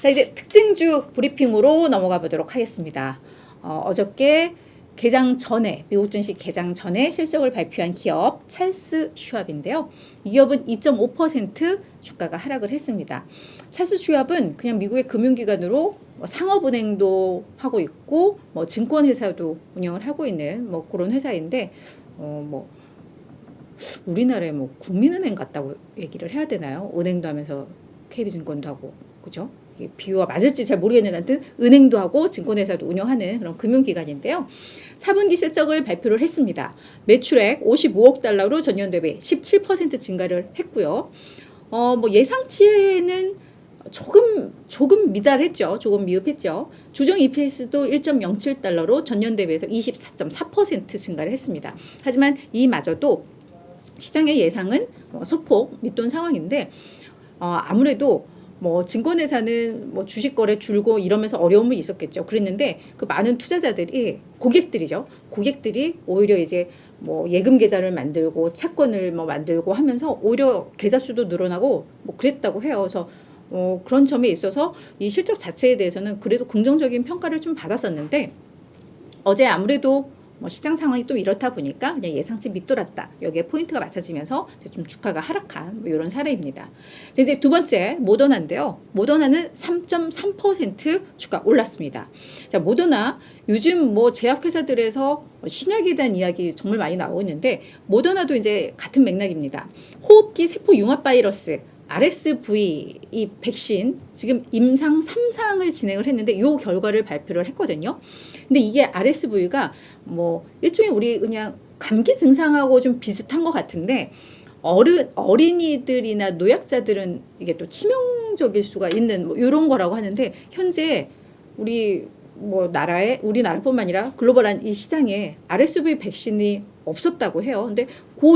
자, 이제 특징주 브리핑으로 넘어가 보도록 하겠습니다. 어저께 개장 전에, 미국 증시 개장 전에 실적을 발표한 기업 찰스 슈왑인데요. 이 기업은 2.5% 주가가 하락을 했습니다. 찰스 슈왑은 그냥 미국의 금융기관으로 상업은행도 하고 있고 증권회사도 운영을 하고 있는 그런 회사인데 우리나라의 국민은행 같다고 얘기를 해야 되나요? 은행도 하면서 KB증권도 하고, 그죠? 비유가 맞을지 잘 모르겠는 하여튼 은행도 하고 증권회사도 운영하는 그런 금융기관인데요. 4분기 실적을 발표를 했습니다. 매출액 55억 달러로 전년 대비 17% 증가를 했고요. 예상치에는 조금 미달했죠. 조금 미흡했죠. 조정 EPS도 1.07달러로 전년 대비해서 24.4% 증가를 했습니다. 하지만 이마저도 시장의 예상은 소폭 밑돈 상황인데 아무래도 증권회사는 주식 거래 줄고 이러면서 어려움이 있었겠죠. 그랬는데 그 많은 투자자들이 고객들이 오히려 이제 예금 계좌를 만들고 채권을 만들고 하면서 오히려 계좌 수도 늘어나고 그랬다고 해요. 그래서 그런 점에 있어서 이 실적 자체에 대해서는 그래도 긍정적인 평가를 좀 받았었는데 어제 아무래도 시장 상황이 또 이렇다 보니까 그냥 예상치 밑돌았다. 여기에 포인트가 맞춰지면서 좀 주가가 하락한 이런 사례입니다. 이제 두 번째 모더나인데요. 모더나는 3.3% 주가 올랐습니다. 자, 모더나 요즘 제약회사들에서 신약에 대한 이야기 정말 많이 나오고 있는데 모더나도 이제 같은 맥락입니다. 호흡기 세포 융합 바이러스 RSV 이 백신 지금 임상 3상을 진행을 했는데 이 결과를 발표를 했거든요. 근데 이게 RSV가 일종의 우리 그냥 감기 증상하고 좀 비슷한 것 같은데 어린이들이나 노약자들은 이게 또 치명적일 수가 있는 이런 거라고 하는데 현재 우리 우리나라뿐만 아니라 글로벌한 이 시장에 RSV 백신이 없었다고 해요. 근데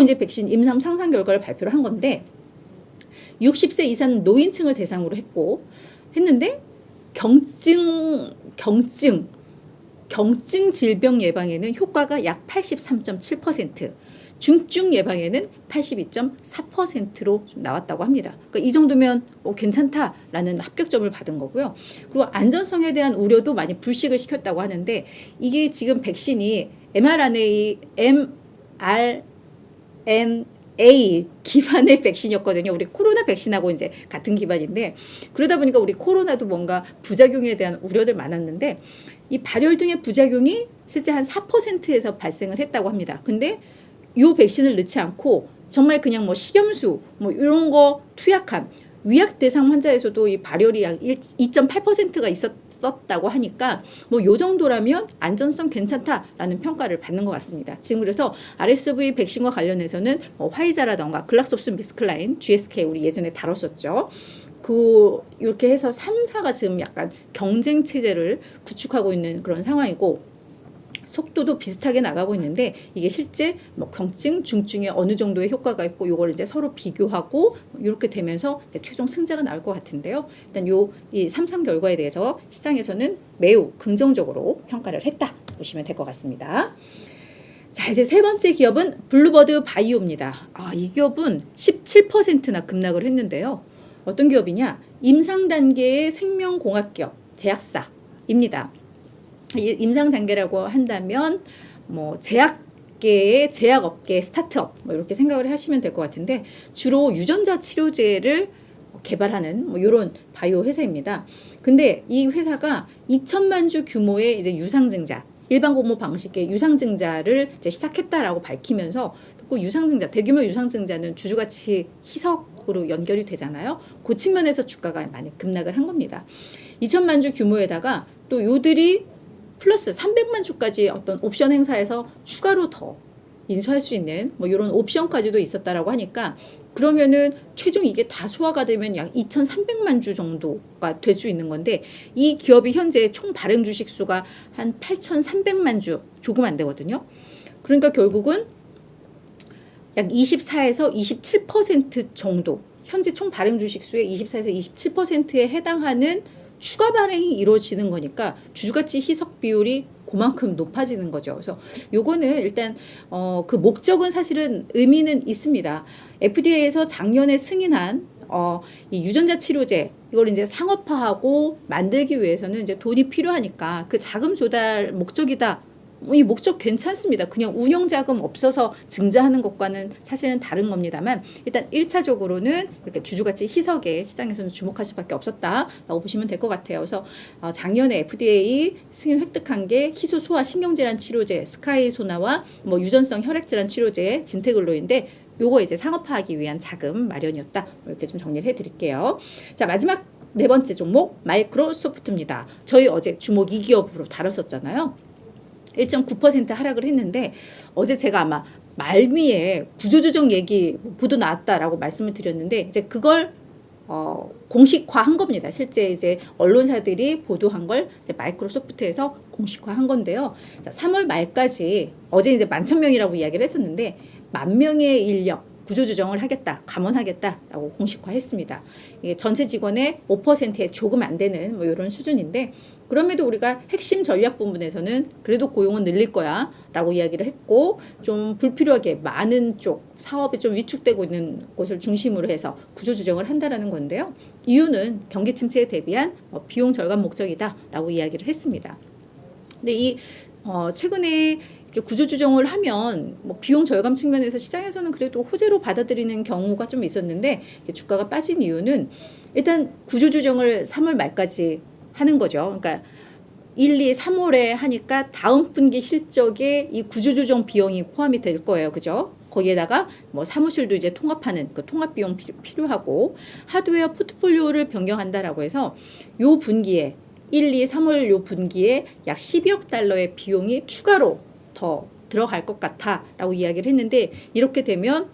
이제 백신 임상 상상 결과를 발표를 한 건데 60세 이상 노인층을 대상으로 했는데 경증 질병 예방에는 효과가 약 83.7%, 중증 예방에는 82.4%로 좀 나왔다고 합니다. 그러니까 이 정도면 괜찮다라는 합격점을 받은 거고요. 그리고 안전성에 대한 우려도 많이 불식을 시켰다고 하는데 이게 지금 백신이 mRNA 기반의 백신이었거든요. 우리 코로나 백신하고 이제 같은 기반인데 그러다 보니까 우리 코로나도 뭔가 부작용에 대한 우려들 많았는데 이 발열 등의 부작용이 실제 한 4%에서 발생을 했다고 합니다. 근데 이 백신을 넣지 않고 정말 그냥 식염수 이런 거 투약한 위약 대상 환자에서도 이 발열이 약 2.8%가 있었다고 하니까 요 정도라면 안전성 괜찮다라는 평가를 받는 것 같습니다. 지금 그래서 RSV 백신과 관련해서는 화이자라던가 글락소스미스클라인, GSK 우리 예전에 다뤘었죠. 이렇게 해서 3사가 지금 약간 경쟁 체제를 구축하고 있는 그런 상황이고 속도도 비슷하게 나가고 있는데 이게 실제 경증, 중증에 어느 정도의 효과가 있고 요걸 이제 서로 비교하고 이렇게 되면서 최종 승자가 나올 것 같은데요. 일단 이 3상 결과에 대해서 시장에서는 매우 긍정적으로 평가를 했다 보시면 될 것 같습니다. 자, 이제 세 번째 기업은 블루버드 바이오입니다. 이 기업은 17%나 급락을 했는데요. 어떤 기업이냐? 임상 단계의 생명공학 기업, 제약사입니다. 임상 단계라고 한다면 제약업계 스타트업 이렇게 생각을 하시면 될 것 같은데 주로 유전자 치료제를 개발하는 이런 바이오 회사입니다. 근데 이 회사가 2천만 주 규모의 이제 유상증자 일반 공모 방식의 유상증자를 이제 시작했다라고 밝히면서 그 대규모 유상증자는 주주가치 희석으로 연결이 되잖아요. 그 측면에서 주가가 많이 급락을 한 겁니다. 2천만 주 규모에다가 또 요들이 플러스 300만 주까지 어떤 옵션 행사에서 추가로 더 인수할 수 있는 이런 옵션까지도 있었다라고 하니까 그러면은 최종 이게 다 소화가 되면 약 2,300만 주 정도가 될 수 있는 건데 이 기업이 현재 총 발행 주식 수가 한 8,300만 주 조금 안 되거든요. 그러니까 결국은 약 24에서 27% 정도 현재 총 발행 주식 수의 24에서 27%에 해당하는 추가 발행이 이루어지는 거니까 주주가치 희석 비율이 그만큼 높아지는 거죠. 그래서 요거는 일단 그 목적은 사실은 의미는 있습니다. FDA에서 작년에 승인한 이 유전자 치료제 이걸 이제 상업화하고 만들기 위해서는 이제 돈이 필요하니까 그 자금 조달 목적이다. 이 목적 괜찮습니다. 그냥 운영 자금 없어서 증자하는 것과는 사실은 다른 겁니다만 일단 1차적으로는 이렇게 주주가치 희석에 시장에서는 주목할 수밖에 없었다라고 보시면 될 것 같아요. 그래서 작년에 FDA 승인 획득한 게 희소 소아 신경질환 치료제 스카이소나와 뭐 유전성 혈액질환 치료제 진테글로인데 요거 이제 상업화하기 위한 자금 마련이었다. 이렇게 좀 정리를 해드릴게요. 자, 마지막 네 번째 종목 마이크로소프트입니다. 저희 어제 주목 2기업으로 다뤘었잖아요. 1.9% 하락을 했는데 어제 제가 아마 말미에 구조조정 얘기 보도 나왔다라고 말씀을 드렸는데 이제 그걸 공식화한 겁니다. 실제 이제 언론사들이 보도한 걸 이제 마이크로소프트에서 공식화한 건데요. 자, 3월 말까지 어제 이제 11,000명이라고 이야기를 했었는데 10,000명의 인력 구조조정을 하겠다, 감원하겠다라고 공식화했습니다. 이게 전체 직원의 5%에 조금 안 되는 뭐 이런 수준인데 그럼에도 우리가 핵심 전략 부분에서는 그래도 고용은 늘릴 거야 라고 이야기를 했고 좀 불필요하게 많은 쪽 사업이 좀 위축되고 있는 곳을 중심으로 해서 구조조정을 한다라는 건데요. 이유는 경기 침체에 대비한 비용 절감 목적이다 라고 이야기를 했습니다. 근데 이 최근에 구조조정을 하면 뭐 비용 절감 측면에서 시장에서는 그래도 호재로 받아들이는 경우가 좀 있었는데 주가가 빠진 이유는 일단 구조조정을 3월 말까지 하는 거죠. 그러니까 1, 2, 3월에 하니까 다음 분기 실적에 이 구조조정 비용이 포함이 될 거예요. 그죠? 거기에다가 뭐 사무실도 이제 통합하는 그 통합 비용 필요하고 하드웨어 포트폴리오를 변경한다라고 해서 요 분기에 1, 2, 3월 요 분기에 약 12억 달러의 비용이 추가로 더 들어갈 것 같아라고 이야기를 했는데 이렇게 되면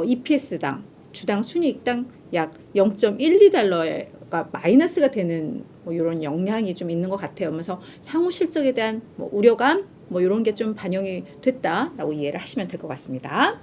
EPS당 주당 순이익당 약 0.12달러가 마이너스가 되는 뭐 이런 영향이 좀 있는 것 같아요. 그래서 향후 실적에 대한 뭐 우려감 뭐 이런 게 좀 반영이 됐다라고 이해를 하시면 될 것 같습니다.